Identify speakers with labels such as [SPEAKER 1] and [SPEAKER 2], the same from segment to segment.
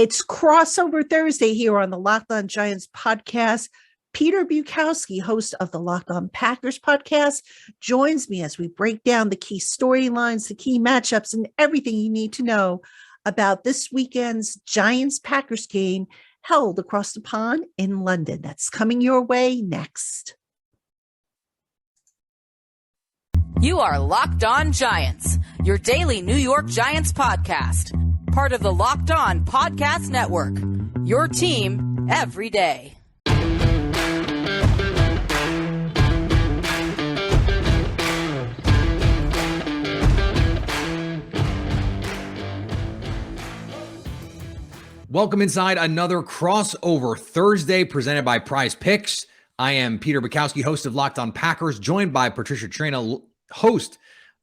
[SPEAKER 1] It's crossover Thursday here on the LockedOn Giants podcast. Peter Bukowski, host of the LockedOn Packers podcast, joins me as we break down the key storylines, the key matchups, and everything you need to know about this weekend's Giants-Packers game held across the pond in London. That's coming your way next.
[SPEAKER 2] You are Locked On Giants, your daily New York Giants podcast. Part of the Locked On Podcast Network, your team every day.
[SPEAKER 3] Welcome inside another crossover Thursday presented by Prize Picks. I am Peter Bukowski, host of Locked On Packers, joined by Patricia Traina, host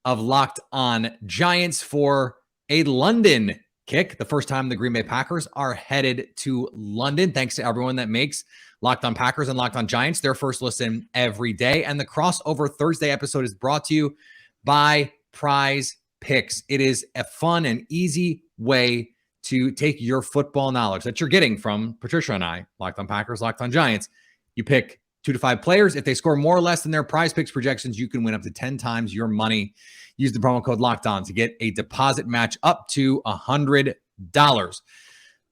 [SPEAKER 3] of Locked On Giants, for a London kick. The first time the Green Bay Packers are headed to London. Thanks to everyone that makes Locked On Packers and Locked On Giants their first listen every day. And the crossover Thursday episode is brought to you by Prize Picks. It is a fun and easy way to take your football knowledge that you're getting from Patricia and I, Locked On Packers, Locked On Giants. You pick 2 to 5 players. If they score more or less than their Prize Picks projections, you can win up to 10 times your money. Use the promo code LOCKEDON to get a deposit match up to $100.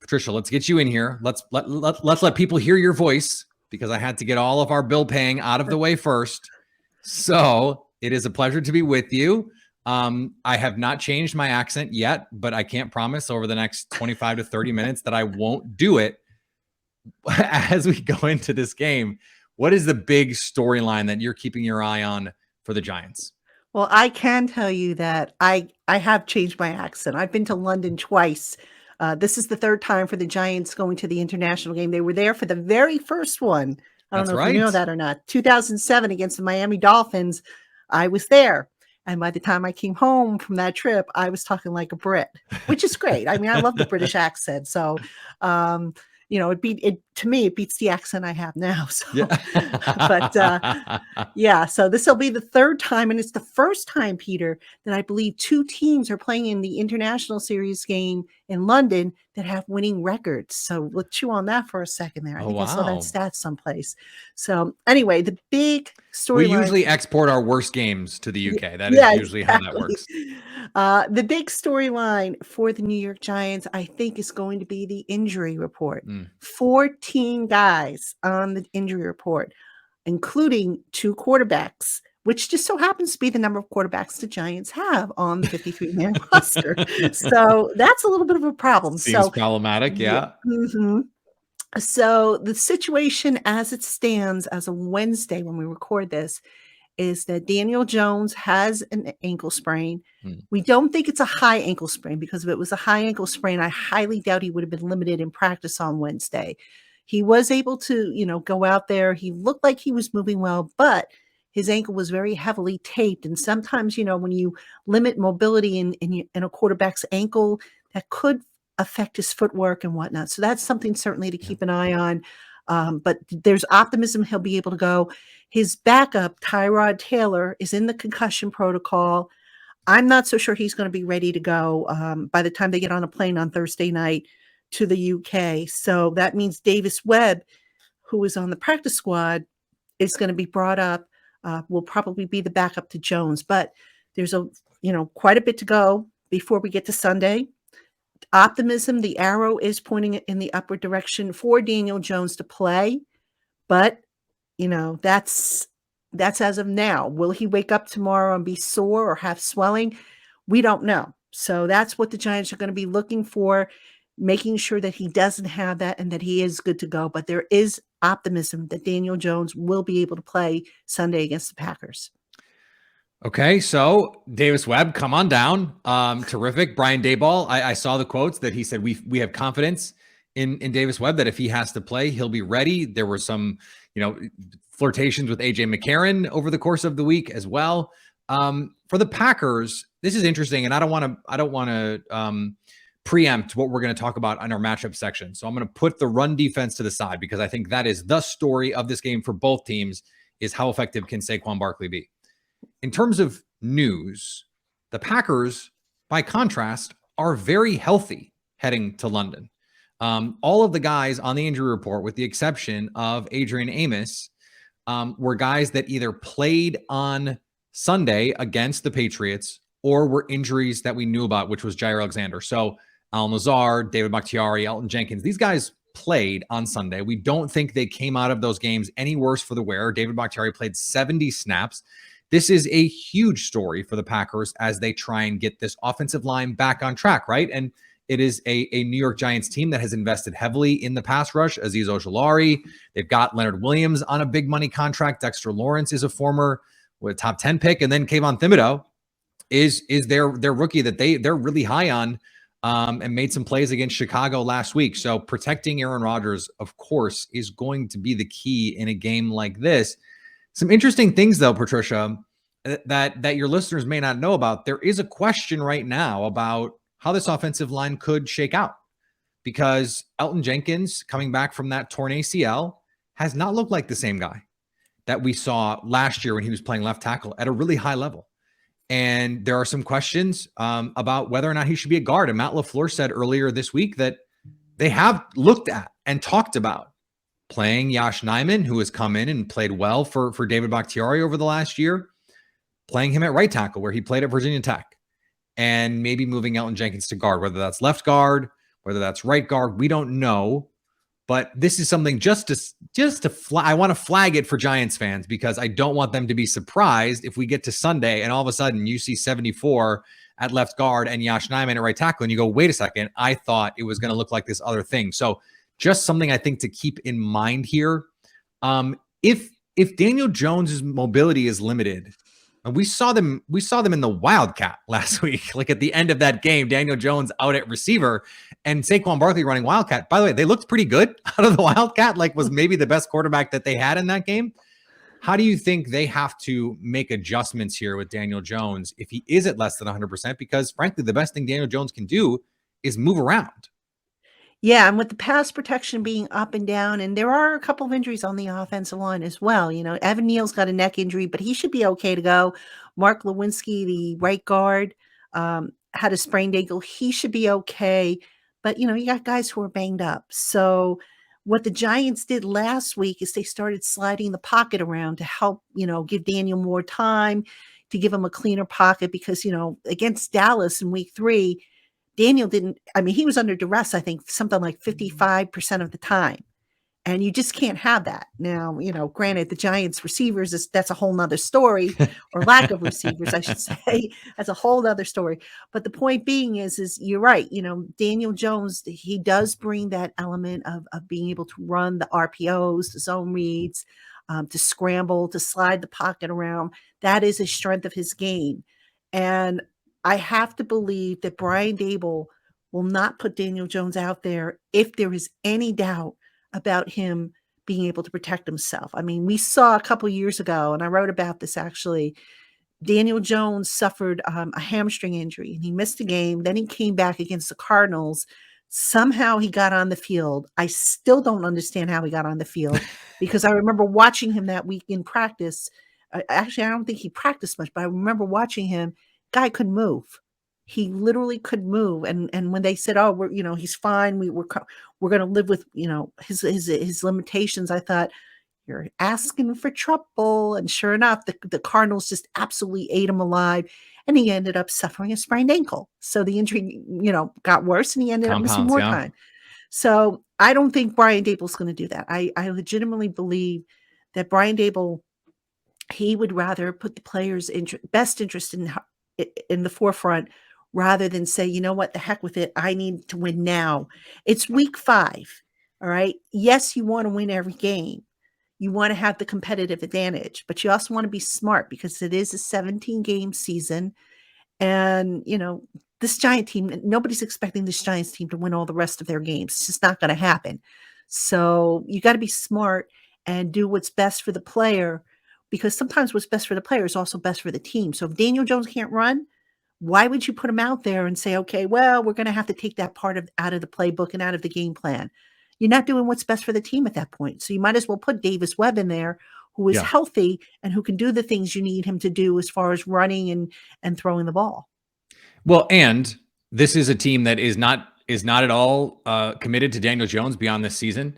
[SPEAKER 3] Patricia, let's get you in here. Let's let people hear your voice, because I had to get all of our bill paying out of the way first. So it is a pleasure to be with you. I have not changed my accent yet, but I can't promise over the next 25 to 30 minutes that I won't do it. As we go into this game, what is the big storyline that you're keeping your eye on for the Giants?
[SPEAKER 1] Well, I can tell you that I have changed my accent. I've been to London twice. This is the third time for the Giants going to the international game. They were there for the very first one. I don't know if you know that or not. 2007 against the Miami Dolphins. I was there. And by the time I came home from that trip, I was talking like a Brit, which is great. I mean, I love the British accent. So, to me, it beats the accent I have now. So, yeah. So this will be the third time, and it's the first time, Peter, that I believe 2 teams are playing in the international series game in London that have winning records. So let's chew on that for a second there. I think I saw that stat someplace. So anyway, the big story.
[SPEAKER 3] We usually export our worst games to the UK. That is usually how that works.
[SPEAKER 1] The big storyline for the New York Giants, I think, is going to be the injury report. 14 guys on the injury report, including 2 quarterbacks, which just so happens to be the number of quarterbacks the Giants have on the 53-man roster. So that's a little bit of a problem.
[SPEAKER 3] Seems problematic, yeah.
[SPEAKER 1] Mm-hmm. So the situation as it stands as of Wednesday when we record this is that Danielle Jones has an ankle sprain. We don't think it's a high ankle sprain, because if it was a high ankle sprain, I highly doubt he would have been limited in practice on Wednesday. He was able to, go out there. He looked like he was moving well, but his ankle was very heavily taped. And sometimes, when you limit mobility in a quarterback's ankle, that could affect his footwork and whatnot. So that's something certainly to keep an eye on. But there's optimism he'll be able to go. His backup, Tyrod Taylor, is in the concussion protocol. I'm not so sure he's going to be ready to go by the time they get on a plane on Thursday night to the UK. So that means Davis Webb, who is on the practice squad, is going to be brought up, will probably be the backup to Jones. But there's quite a bit to go before we get to Sunday. Optimism, the arrow is pointing in the upward direction for Daniel Jones to play, but that's as of now. Will he wake up tomorrow and be sore or have swelling? We don't know. So that's what the Giants are going to be looking for, making sure that he doesn't have that and that he is good to go. But there is optimism that Daniel Jones will be able to play Sunday against the Packers.
[SPEAKER 3] Okay, so Davis Webb, come on down. Terrific. Brian Daboll, I saw the quotes that he said we have confidence in Davis Webb, that if he has to play, he'll be ready. There were some, flirtations with AJ McCarron over the course of the week as well. For the Packers, this is interesting, and I don't want to preempt what we're going to talk about in our matchup section. So I'm going to put the run defense to the side, because I think that is the story of this game for both teams, is how effective can Saquon Barkley be. In terms of news, the Packers, by contrast, are very healthy heading to London. All of the guys on the injury report, with the exception of Adrian Amos, were guys that either played on Sunday against the Patriots or were injuries that we knew about, which was Jair Alexander. So Al-Nazar, David Bakhtiari, Elton Jenkins, these guys played on Sunday. We don't think they came out of those games any worse for the wear. David Bakhtiari played 70 snaps. This is a huge story for the Packers as they try and get this offensive line back on track, right? And it is a New York Giants team that has invested heavily in the pass rush. Azeez Ojulari, they've got Leonard Williams on a big money contract. Dexter Lawrence is a former top 10 pick. And then Kayvon Thibodeau is their rookie that they're really high on, and made some plays against Chicago last week. So protecting Aaron Rodgers, of course, is going to be the key in a game like this. Some interesting things, though, Patricia, that your listeners may not know about. There is a question right now about how this offensive line could shake out, because Elton Jenkins, coming back from that torn ACL, has not looked like the same guy that we saw last year when he was playing left tackle at a really high level. And there are some questions about whether or not he should be a guard. And Matt LaFleur said earlier this week that they have looked at and talked about playing Yosh Nijman, who has come in and played well for David Bakhtiari over the last year, playing him at right tackle where he played at Virginia Tech, and maybe moving Elton Jenkins to guard, whether that's left guard, whether that's right guard, we don't know. But this is something just to I want to flag it for Giants fans, because I don't want them to be surprised if we get to Sunday and all of a sudden you see 74 at left guard and Yosh Nijman at right tackle, and you go, wait a second, I thought it was going to look like this other thing. So just something I think to keep in mind here. If Daniel Jones's mobility is limited, and we saw them in the Wildcat last week, like at the end of that game, Daniel Jones out at receiver and Saquon Barkley running Wildcat. By the way, they looked pretty good out of the Wildcat, like was maybe the best quarterback that they had in that game. How do you think they have to make adjustments here with Daniel Jones if he is at less than 100%? Because frankly, the best thing Daniel Jones can do is move around.
[SPEAKER 1] Yeah, and with the pass protection being up and down, and there are a couple of injuries on the offensive line as well. You know, Evan Neal's got a neck injury, but he should be okay to go. Mark Lewinsky, the right guard, had a sprained ankle. He should be okay. But, you know, you got guys who are banged up. So what the Giants did last week is they started sliding the pocket around to help, you know, give Daniel more time, to give him a cleaner pocket, because, you know, against Dallas in week 3, Daniel he was under duress, I think, something like 55% of the time. And you just can't have that. Now, you know, granted, the Giants receivers, that's a whole nother story, or lack of receivers, I should say. That's a whole nother story. But the point being is you're right. You know, Daniel Jones, he does bring that element of being able to run the RPOs, the zone reads, to scramble, to slide the pocket around. That is a strength of his game. And I have to believe that Brian Daboll will not put Daniel Jones out there if there is any doubt about him being able to protect himself. I mean, we saw a couple years ago, and I wrote about this actually, Daniel Jones suffered a hamstring injury, and he missed a game. Then he came back against the Cardinals. Somehow he got on the field. I still don't understand how he got on the field, because I remember watching him that week in practice. Actually, I don't think he practiced much, but I remember watching him. Guy could move. He literally could move. And when they said, "Oh, he's fine. We're going to live with, his limitations," I thought, you're asking for trouble. And sure enough, the Cardinals just absolutely ate him alive, and he ended up suffering a sprained ankle. So the injury, got worse, and he ended up missing more time. So I don't think Brian Daboll's going to do that. I legitimately believe that Brian Daboll, he would rather put the players' best interest in the forefront, rather than say, you know what, the heck with it, I need to win now. It's week 5. All right. Yes, you want to win every game. You want to have the competitive advantage, but you also want to be smart, because it is a 17-game season. And, this Giant team, nobody's expecting this Giants team to win all the rest of their games. It's just not going to happen. So you got to be smart and do what's best for the player, because sometimes what's best for the player is also best for the team. So if Daniel Jones can't run, why would you put him out there and say, okay, well, we're going to have to take that part out of the playbook and out of the game plan? You're not doing what's best for the team at that point. So you might as well put Davis Webb in there, who is healthy and who can do the things you need him to do as far as running and throwing the ball.
[SPEAKER 3] Well, and this is a team that is not is not at all committed to Daniel Jones beyond this season,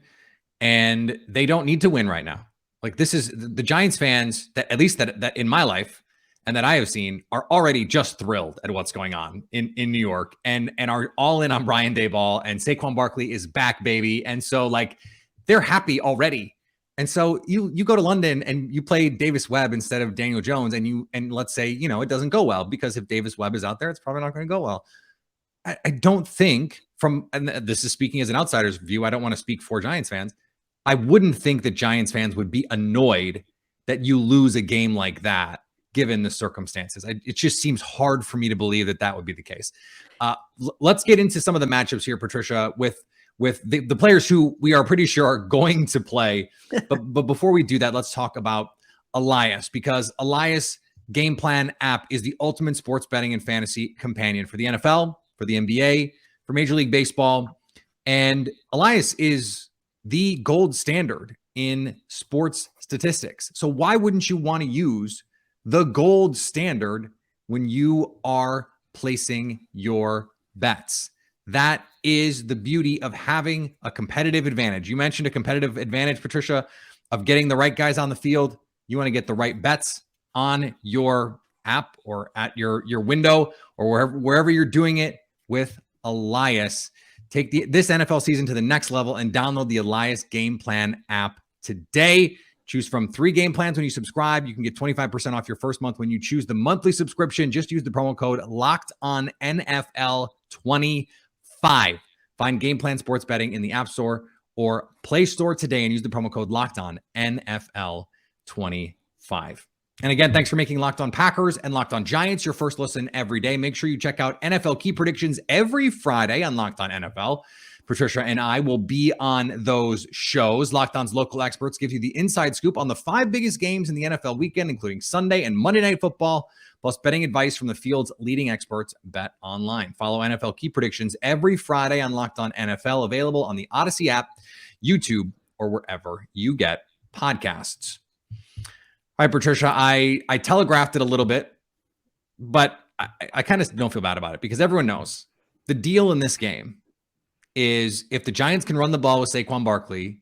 [SPEAKER 3] and they don't need to win right now. Like, this is the Giants fans that, at least that in my life and that I have seen, are already just thrilled at what's going on in New York, and are all in on Brian Daboll, and Saquon Barkley is back, baby. And so, like, they're happy already. And so you go to London and you play Davis Webb instead of Daniel Jones, and let's say, it doesn't go well, because if Davis Webb is out there, it's probably not going to go well. I don't think, and this is speaking as an outsider's view, I don't want to speak for Giants fans, I wouldn't think that Giants fans would be annoyed that you lose a game like that, given the circumstances. It just seems hard for me to believe that would be the case. Let's get into some of the matchups here, Patricia, with the players who we are pretty sure are going to play. But before we do that, let's talk about Elias, because Elias Game Plan app is the ultimate sports betting and fantasy companion for the NFL, for the NBA, for Major League Baseball. And Elias is the gold standard in sports statistics. So why wouldn't you want to use the gold standard when you are placing your bets? That is the beauty of having a competitive advantage. You mentioned a competitive advantage, Patricia, of getting the right guys on the field. You want to get the right bets on your app or at your window or wherever you're doing it with Elias. Take this NFL season to the next level and download the Elias Game Plan app today. Choose from 3 game plans when you subscribe. You can get 25% off your first month when you choose the monthly subscription. Just use the promo code LockedOnNFL25. Find Game Plan Sports Betting in the App Store or Play Store today and use the promo code LockedOnNFL25. And again, thanks for making Locked On Packers and Locked On Giants your first listen every day. Make sure you check out NFL Key Predictions every Friday on Locked On NFL. Patricia and I will be on those shows. Locked On's local experts give you the inside scoop on the 5 biggest games in the NFL weekend, including Sunday and Monday Night Football, plus betting advice from the field's leading experts, BetOnline. Follow NFL Key Predictions every Friday on Locked On NFL, available on the Odyssey app, YouTube, or wherever you get podcasts. All right, Patricia, I telegraphed it a little bit, but I kind of don't feel bad about it, because everyone knows the deal in this game is if the Giants can run the ball with Saquon Barkley,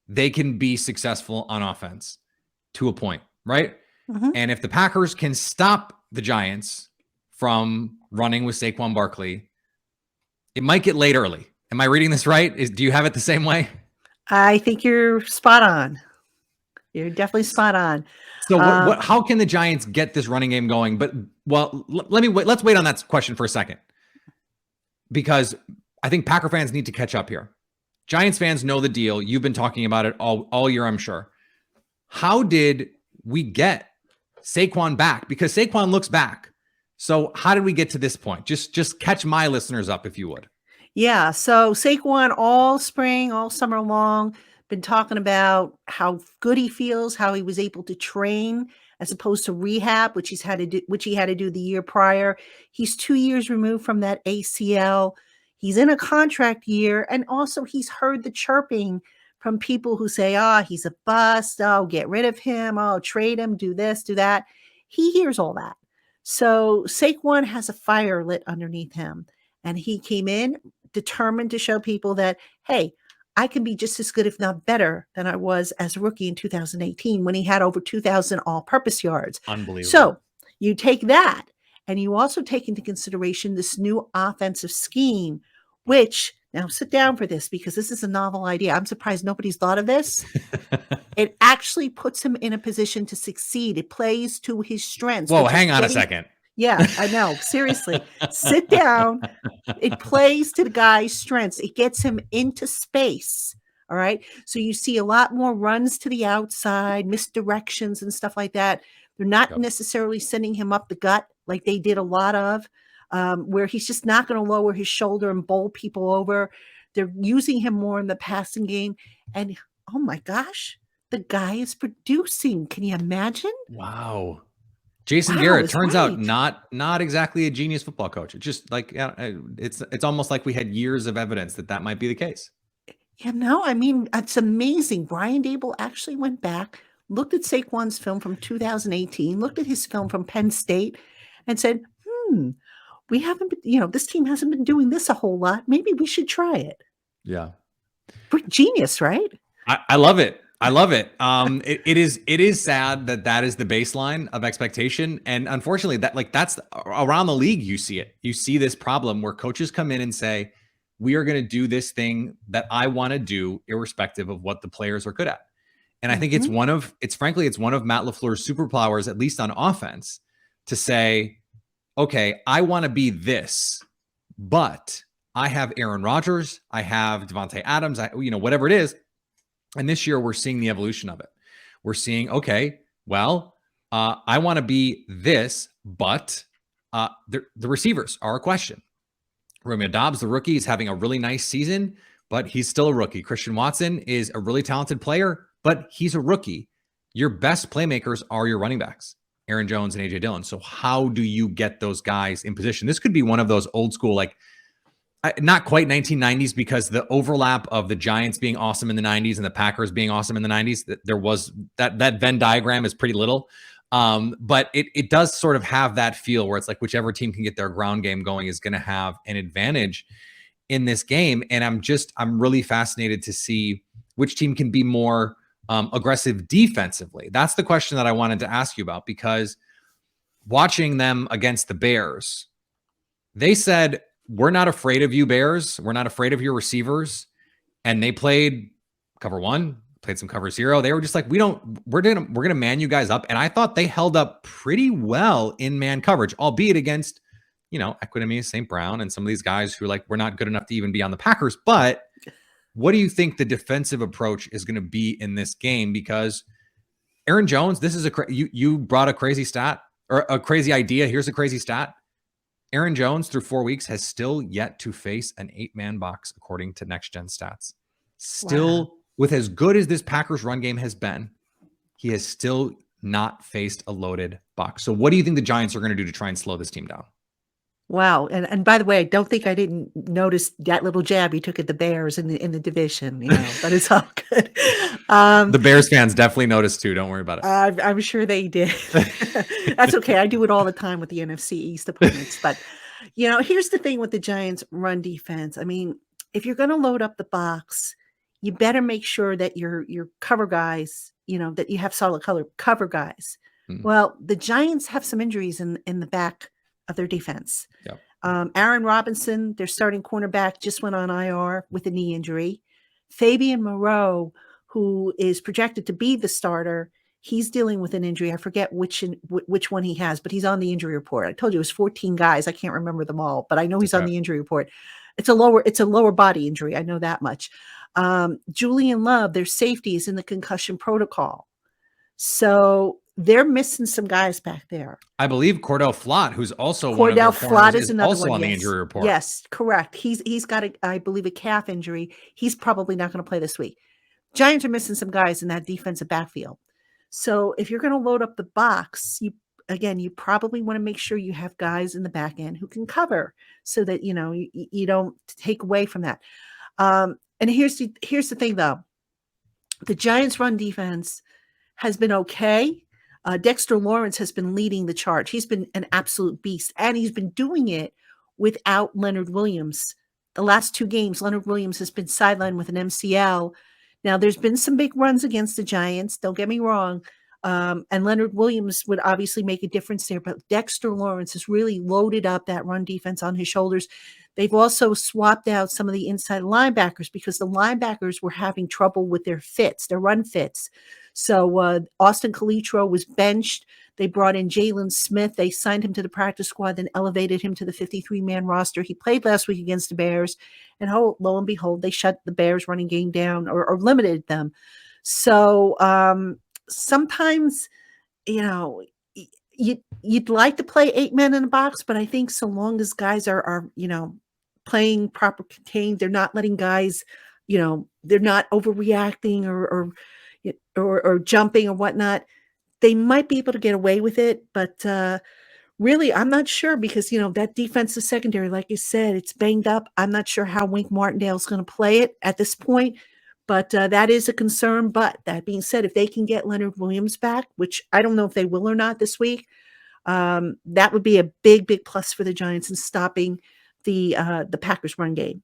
[SPEAKER 3] they can be successful on offense to a point, right? Mm-hmm. And if the Packers can stop the Giants from running with Saquon Barkley, it might get late early. Am I reading this right? Do you have it the same way?
[SPEAKER 1] I think you're spot on. You're definitely spot on.
[SPEAKER 3] So how can the Giants get this running game going? Let's wait on that question for a second, because I think Packer fans need to catch up here. Giants fans know the deal. You've been talking about it all year, I'm sure. How did we get Saquon back? Because Saquon looks back. So how did we get to this point? Just catch my listeners up, if you would.
[SPEAKER 1] Yeah. So Saquon all spring, all summer long, been talking about how good he feels, how he was able to train as opposed to rehab, which he had to do the year prior. He's 2 years removed from that ACL. He's in a contract year, and also he's heard the chirping from people who say, he's a bust, get rid of him, trade him, do this, do that. He hears all that. So Saquon has a fire lit underneath him, and he came in determined to show people that, hey, I can be just as good, if not better, than I was as a rookie in 2018 when he had over 2,000 all-purpose yards.
[SPEAKER 3] Unbelievable.
[SPEAKER 1] So you take that, and you also take into consideration this new offensive scheme, which, now sit down for this, because this is a novel idea. I'm surprised nobody's thought of this. It actually puts him in a position to succeed. It plays to his strengths.
[SPEAKER 3] Whoa, hang on a second.
[SPEAKER 1] Yeah, I know. Seriously. Sit down. It plays to the guy's strengths. It gets him into space. All right. So you see a lot more runs to the outside, misdirections and stuff like that. They're not necessarily sending him up the gut like they did a lot of, where he's just not going to lower his shoulder and bowl people over. They're using him more in the passing game. And oh my gosh, the guy is producing. Can you imagine?
[SPEAKER 3] Wow. Jason Garrett turns out not exactly a genius football coach. It's just like, it's almost like we had years of evidence that might be the case.
[SPEAKER 1] Yeah, no, I mean, it's amazing. Brian Daboll actually went back, looked at Saquon's film from 2018, looked at his film from Penn State, and said, we haven't been, this team hasn't been doing this a whole lot. Maybe we should try it.
[SPEAKER 3] Yeah.
[SPEAKER 1] We're genius, right?
[SPEAKER 3] I love it. I love it. It is sad that is the baseline of expectation. And unfortunately that's around the league. You see it. You see this problem where coaches come in and say, we are going to do this thing that I want to do irrespective of what the players are good at. And I think it's one of Matt LaFleur's superpowers, at least on offense, to say, okay, I want to be this, but I have Aaron Rodgers, I have Devontae Adams, whatever it is. And this year we're seeing the evolution of it. We're seeing, okay, well, I want to be this, but the receivers are a question. Romeo Doubs, the rookie, is having a really nice season, but he's still a rookie. Christian Watson is a really talented player, but he's a rookie. Your best playmakers are your running backs, Aaron Jones and AJ Dillon. So how do you get those guys in position? This could be one of those old school, not quite 1990s, because the overlap of the Giants being awesome in the 90s and the Packers being awesome in the 90s, there was that Venn diagram is pretty little. But it does sort of have that feel where it's like whichever team can get their ground game going is going to have an advantage in this game. And I'm really fascinated to see which team can be more aggressive defensively. That's the question that I wanted to ask you about, because watching them against the Bears, they said, we're not afraid of you, Bears. We're not afraid of your receivers. And they played cover one, played some cover zero. They were just like, we're gonna man you guys up. And I thought they held up pretty well in man coverage, albeit against, Equinemi, St. Brown, and some of these guys who were not good enough to even be on the Packers. But what do you think the defensive approach is going to be in this game? Because Aaron Jones, this is you brought a crazy stat or a crazy idea. Here's a crazy stat. Aaron Jones, through 4 weeks, has still yet to face an 8-man box, according to Next Gen Stats. Still, with as good as this Packers run game has been, he has still not faced a loaded box. So what do you think the Giants are going to do to try and slow this team down?
[SPEAKER 1] Wow. And by the way, I don't think I didn't notice that little jab you took at the Bears in the division, but it's all good.
[SPEAKER 3] The Bears fans definitely noticed too. Don't worry about it.
[SPEAKER 1] I'm sure they did. That's okay. I do it all the time with the NFC East opponents. But, here's the thing with the Giants run defense. I mean, if you're going to load up the box, you better make sure that your cover guys, that you have solid cover guys. Mm-hmm. Well, the Giants have some injuries in the back of their defense. Yep. Aaron Robinson, their starting cornerback, just went on IR with a knee injury. Fabian Moreau, who is projected to be the starter, he's dealing with an injury. I forget which one he has, but he's on the injury report. I told you it was 14 guys. I can't remember them all, but I know he's on the injury report. It's a lower body injury. I know that much. Julian Love, their safety, is in the concussion protocol. So they're missing some guys back there.
[SPEAKER 3] I believe Cordell Flott, who's also one of their corners, is also on the injury report.
[SPEAKER 1] Yes, correct. He's got I believe a calf injury. He's probably not going to play this week. Giants are missing some guys in that defensive backfield. So if you're going to load up the box, you probably want to make sure you have guys in the back end who can cover, so that you don't take away from that. And here's the thing though, the Giants' run defense has been okay. Dexter Lawrence has been leading the charge. He's been an absolute beast, and he's been doing it without Leonard Williams. The last 2 games, Leonard Williams has been sidelined with an MCL. Now, there's been some big runs against the Giants, don't get me wrong, and Leonard Williams would obviously make a difference there, but Dexter Lawrence has really loaded up that run defense on his shoulders. They've also swapped out some of the inside linebackers because the linebackers were having trouble with their run fits. So Austin Calitro was benched. They brought in Jalen Smith. They signed him to the practice squad, then elevated him to the 53-man roster. He played last week against the Bears, and lo and behold, they shut the Bears running game down or limited them. So sometimes, you'd like to play 8 men in a box, but I think so long as guys are playing proper contained, they're not letting guys, they're not overreacting or jumping or whatnot, they might be able to get away with it. But really, I'm not sure because, that defensive secondary, like you said, it's banged up. I'm not sure how Wink Martindale's going to play it at this point, but that is a concern. But that being said, if they can get Leonard Williams back, which I don't know if they will or not this week, That would be a big, big plus for the Giants in stopping the Packers run game.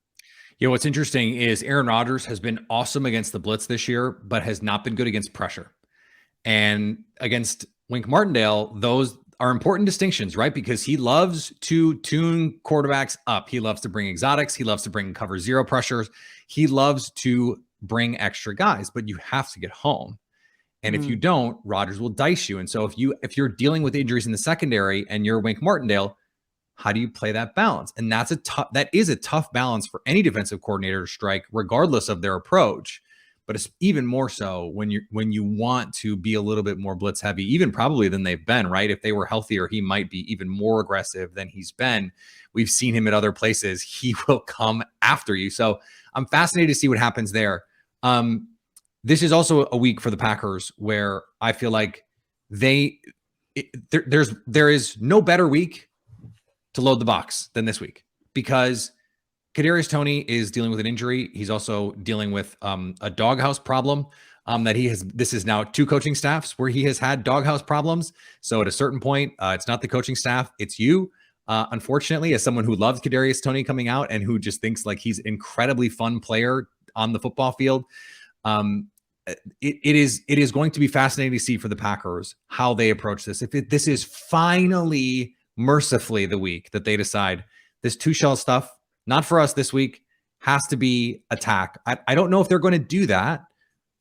[SPEAKER 3] Yeah, what's interesting is Aaron Rodgers has been awesome against the blitz this year, but has not been good against pressure. And against Wink Martindale, those are important distinctions, right? Because he loves to tune quarterbacks up. He loves to bring exotics. He loves to bring cover zero pressures. He loves to bring extra guys, but you have to get home. And if you don't, Rodgers will dice you. And so if you're dealing with injuries in the secondary and you're Wink Martindale, how do you play that balance? And that is a tough balance for any defensive coordinator to strike, regardless of their approach. But it's even more so when you want to be a little bit more blitz heavy, even probably than they've been, right? If they were healthier, he might be even more aggressive than he's been. We've seen him at other places. He will come after you. So I'm fascinated to see what happens there. This is also a week for the Packers where I feel like there is no better week to load the box than this week, because Kadarius Toney is dealing with an injury. He's also dealing with a doghouse problem that he has. This is now 2 coaching staffs where he has had doghouse problems. So at a certain point, it's not the coaching staff, it's you. Unfortunately, as someone who loves Kadarius Toney coming out and who just thinks like he's an incredibly fun player on the football field, it is going to be fascinating to see for the Packers how they approach this. If this is finally, mercifully, the week that they decide this 2-shell stuff, not for us this week, has to be attack. I don't know if they're going to do that.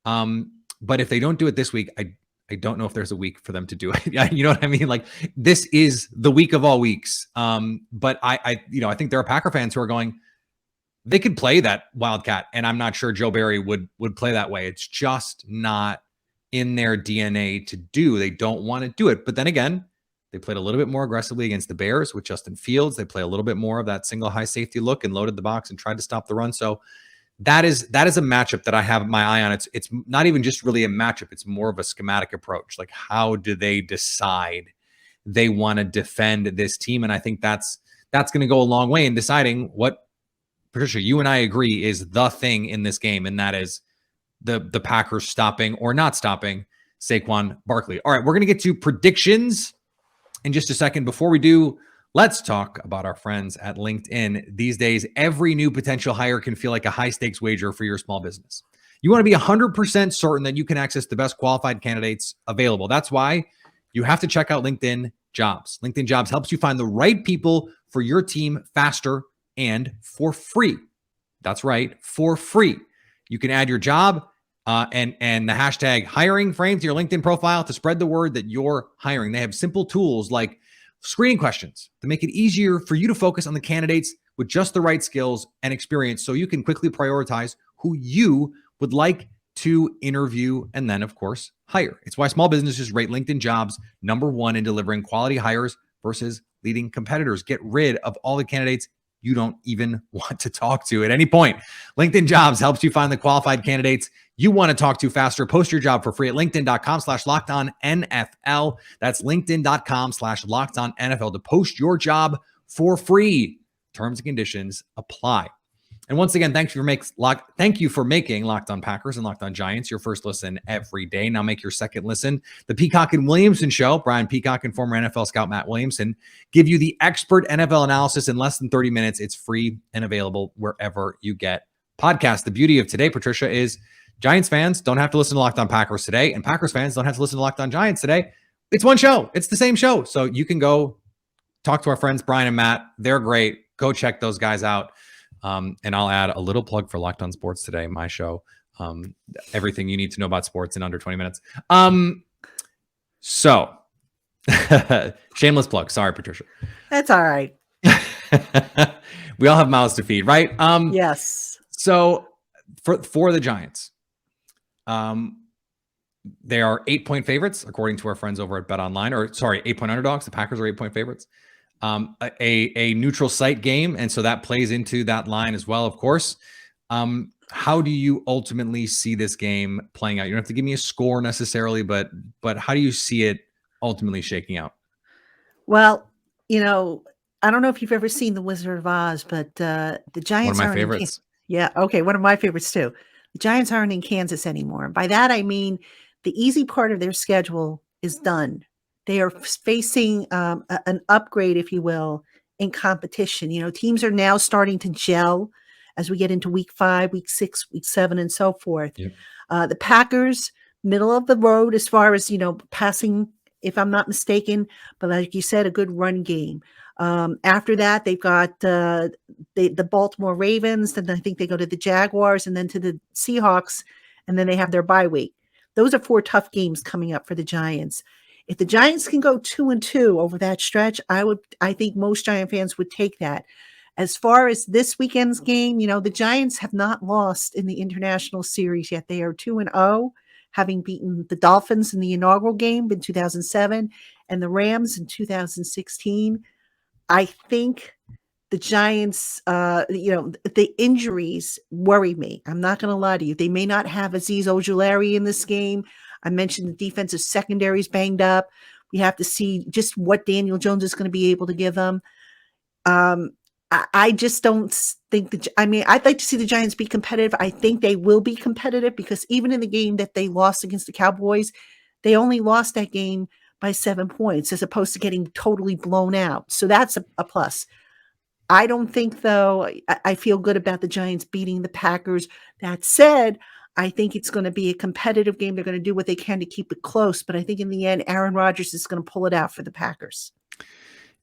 [SPEAKER 3] But if they don't do it this week, I don't know if there's a week for them to do it. You know what I mean? Like, this is the week of all weeks. But I think there are Packer fans who are going, they could play that Wildcat, and I'm not sure Joe Barry would play that way. It's just not in their DNA to do. They don't want to do it. But then again, they played a little bit more aggressively against the Bears with Justin Fields. They play a little bit more of that single high safety look and loaded the box and tried to stop the run. So that is a matchup that I have my eye on. It's not even just really a matchup. It's more of a schematic approach. Like, how do they decide they want to defend this team? And I think that's going to go a long way in deciding what, Patricia, you and I agree is the thing in this game. And that is the Packers stopping or not stopping Saquon Barkley. All right, we're going to get to predictions in just a second. Before we do, let's talk about our friends at LinkedIn. These days, every new potential hire can feel like a high-stakes wager for your small business. You want to be 100% certain that you can access the best qualified candidates available. That's why you have to check out LinkedIn Jobs. LinkedIn Jobs helps you find the right people for your team faster and for free. That's right, for free. You can add your job and the hashtag hiring frame to your LinkedIn profile to spread the word that you're hiring. They have simple tools like screening questions to make it easier for you to focus on the candidates with just the right skills and experience, so you can quickly prioritize who you would like to interview and then, of course, hire. It's why small businesses rate LinkedIn Jobs #1 in delivering quality hires versus leading competitors. Get rid of all the candidates you don't even want to talk to at any point. LinkedIn Jobs helps you find the qualified candidates you want to talk to faster. Post your job for free at linkedin.com/LockedOnNFL. That's linkedin.com/LockedOnNFL to post your job for free. Terms and conditions apply. And once again, thank you for making Locked On Packers and Locked On Giants your first listen every day. Now make your second listen the Peacock and Williamson Show. Brian Peacock and former NFL scout Matt Williamson give you the expert NFL analysis in less than 30 minutes. It's free and available wherever you get podcasts. The beauty of today, Patricia, is Giants fans don't have to listen to Locked On Packers today, and Packers fans don't have to listen to Locked On Giants today. It's one show. It's the same show. So you can go talk to our friends Brian and Matt. They're great. Go check those guys out. And I'll add a little plug for Locked On Sports Today, my show. Everything you need to know about sports in under 20 minutes. So shameless plug. Sorry, Patricia.
[SPEAKER 1] That's all right.
[SPEAKER 3] We all have mouths to feed, right?
[SPEAKER 1] Yes.
[SPEAKER 3] So for the Giants, they are 8-point favorites, according to our friends over at BetOnline, 8-point underdogs. The Packers are 8-point favorites. A neutral site game, and so that plays into that line as well, of course. How do you ultimately see this game playing out? You don't have to give me a score necessarily, but how do you see it ultimately shaking out?
[SPEAKER 1] Well, I don't know if you've ever seen The Wizard of Oz, but the Giants
[SPEAKER 3] one of my
[SPEAKER 1] aren't
[SPEAKER 3] favorites.
[SPEAKER 1] Yeah, okay, one of my favorites too. The Giants aren't in Kansas anymore. By that I mean the easy part of their schedule is done. They are facing an upgrade, if you will, in competition. Teams are now starting to gel as we get into week 5, week 6, week 7, and so forth.
[SPEAKER 3] Yep.
[SPEAKER 1] The Packers, middle of the road as far as, passing, if I'm not mistaken, but like you said, a good run game. After that, they've got the Baltimore Ravens, then I think they go to the Jaguars and then to the Seahawks, and then they have their bye week. Those are 4 tough games coming up for the Giants. If the Giants can go 2-2 over that stretch, I think most Giant fans would take that. As far as this weekend's game, the Giants have not lost in the international series yet. They are 2-0, having beaten the Dolphins in the inaugural game in 2007 and the Rams in 2016. I think the Giants, the injuries worry me. I'm not going to lie to you. They may not have Azeez Ojulari in this game. I mentioned the defensive secondary is banged up. We have to see just what Daniel Jones is going to be able to give them. I just don't think I'd like to see the Giants be competitive. I think they will be competitive because even in the game that they lost against the Cowboys, they only lost that game by 7 points as opposed to getting totally blown out. So that's a plus. I don't think, though, I feel good about the Giants beating the Packers. That said, I think it's going to be a competitive game. They're going to do what they can to keep it close. But I think in the end, Aaron Rodgers is going to pull it out for the Packers.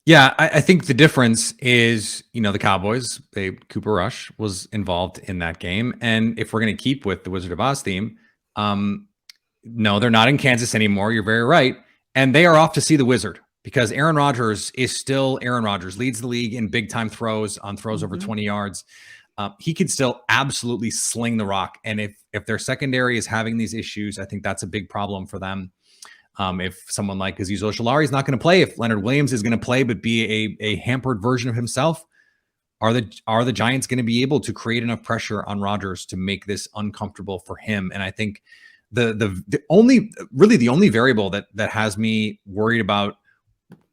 [SPEAKER 3] Yeah, I think the difference is, the Cowboys, Cooper Rush was involved in that game. And if we're going to keep with the Wizard of Oz theme, no, they're not in Kansas anymore. You're very right. And they are off to see the Wizard because Aaron Rodgers is still Aaron Rodgers, leads the league in big time throws on throws over 20 yards. He could still absolutely sling the rock. And if their secondary is having these issues, I think that's a big problem for them. If someone like Azeez Ojulari is not going to play, if Leonard Williams is going to play but be a hampered version of himself, are the Giants going to be able to create enough pressure on Rodgers to make this uncomfortable for him? And I think the only variable that has me worried about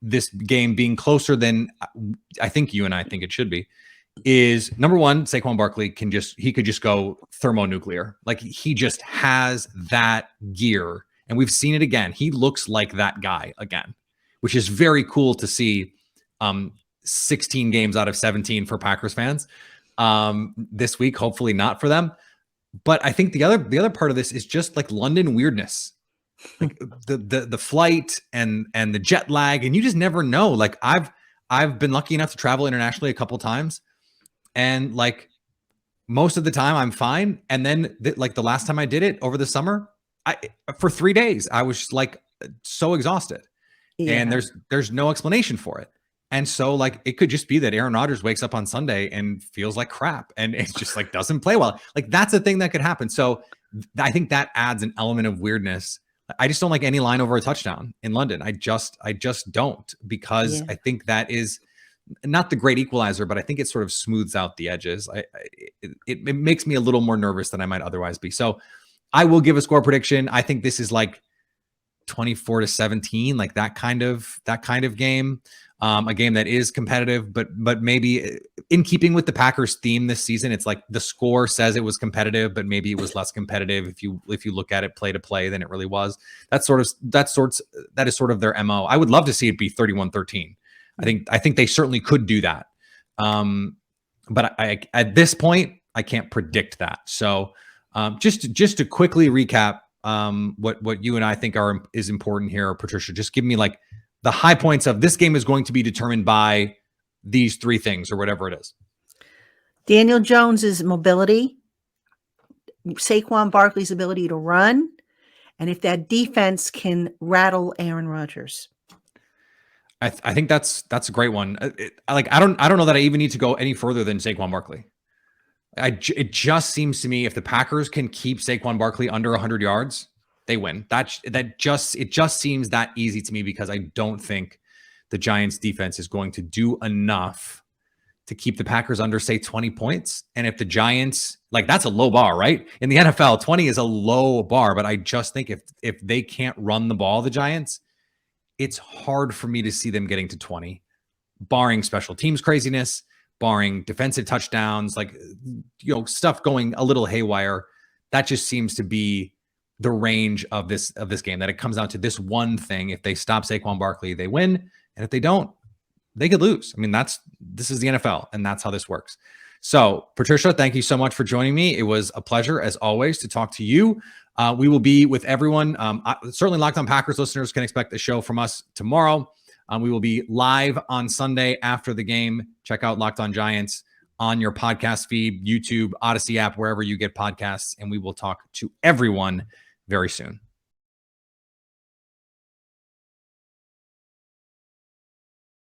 [SPEAKER 3] this game being closer than I think you and I think it should be is number one, Saquon Barkley could just go thermonuclear. Like he just has that gear. And we've seen it again. He looks like that guy again, which is very cool to see. 16 games out of 17 for Packers fans this week. Hopefully not for them. But I think the other part of this is just like London weirdness, like the flight and the jet lag, and you just never know. Like I've been lucky enough to travel internationally a couple times, and like most of the time I'm fine. And then like the last time I did it over the summer, for 3 days, I was like so exhausted, and there's no explanation for it. And so like, it could just be that Aaron Rodgers wakes up on Sunday and feels like crap. And it's just like, doesn't play well. Like that's a thing that could happen. So I think that adds an element of weirdness. I just don't like any line over a touchdown in London. I just don't, because I think that is not the great equalizer, but I think it sort of smooths out the edges. It makes me a little more nervous than I might otherwise be. So I will give a score prediction. I think this is like 24-17, like that kind of game. A game that is competitive, but maybe in keeping with the Packers theme this season, it's like the score says it was competitive, but maybe it was less competitive if you look at it play to play than it really was. That is sort of their MO. I would love to see it be 31-13. I think they certainly could do that. But I at this point I can't predict that. So just to quickly recap what you and I think is important here, Patricia, just give me like the high points of this game is going to be determined by these 3 things or whatever it is.
[SPEAKER 1] Daniel Jones's mobility, Saquon Barkley's ability to run, and if that defense can rattle Aaron Rodgers.
[SPEAKER 3] I think that's a great one. I don't know that I even need to go any further than Saquon Barkley. It just seems to me if the Packers can keep Saquon Barkley under 100 yards, they win. It just seems that easy to me, because I don't think the Giants defense is going to do enough to keep the Packers under, say, 20 points. And if the Giants, like that's a low bar, right? In the NFL, 20 is a low bar, but I just think if they can't run the ball, the Giants, it's hard for me to see them getting to 20, barring special teams craziness, barring defensive touchdowns, like, stuff going a little haywire. That just seems to be the range of this game, that it comes down to this one thing. If they stop Saquon Barkley, they win. And if they don't, they could lose. I mean, this is the NFL, and that's how this works. So, Patricia, thank you so much for joining me. It was a pleasure, as always, to talk to you. We will be with everyone. Certainly, LockedOn Packers listeners can expect a show from us tomorrow. We will be live on Sunday after the game. Check out LockedOn Giants on your podcast feed, YouTube, Odyssey app, wherever you get podcasts, and we will talk to everyone very soon.